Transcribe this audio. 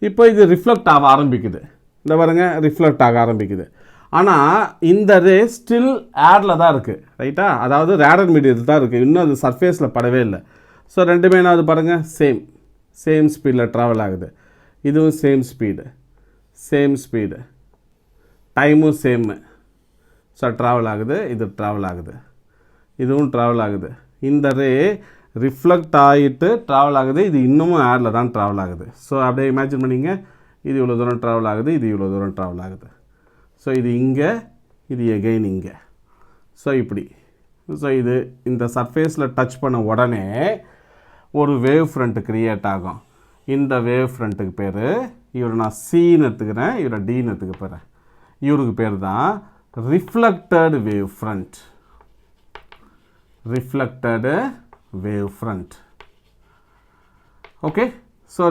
இப்போ இது ரிஃப்ளெக்ட் ஆக ஆரம்பிக்குது. இந்த பாருங்க, ரிஃப்ளெக்ட் ஆக ஆரம்பிக்குது. ஆனால் இந்த ரே ஸ்டில் ஏரில் தான் இருக்குது, ரைட்டா? அதாவது ரேடர் மீடியத்தில் தான் இருக்குது, இன்னும் அது சர்ஃபேஸில் படவே இல்லை. ஸோ ரெண்டுமே என்ன பாருங்கள், சேம் ஸ்பீடில் ட்ராவல் ஆகுது. இதுவும் சேம் ஸ்பீடு, டைமும் சேம்மு. ஸோ ட்ராவல் ஆகுது, இது ட்ராவல் ஆகுது, இதுவும் ட்ராவல் ஆகுது. இந்த ரே ரிஃப்ளெக்ட் ஆகிட்டு ட்ராவல் ஆகுது, இது இன்னமும் ஏரில் தான் ட்ராவல் ஆகுது. ஸோ அப்படியே இமேஜின் பண்ணிங்க, இது இவ்வளோ தூரம் ட்ராவல் ஆகுது, இது இவ்வளோ தூரம் ட்ராவல் ஆகுது. ஸோ இது இங்கே, இது எகெயின் இங்கே. ஸோ இப்படி. ஸோ இது இந்த சர்ஃபேஸில் டச் பண்ண உடனே ஒரு வேவ் ஃப்ரண்ட் க்ரியேட் ஆகும். இந்த வேவ் ஃப்ரண்ட்டுக்கு பேர், இவரை நான் சின்னு எடுத்துக்கிறேன், இவரை டின்னு எடுத்துக்க போகிறேன். இவருக்கு பேர் தான் reflected wave front. Reflected wave front. Okay. So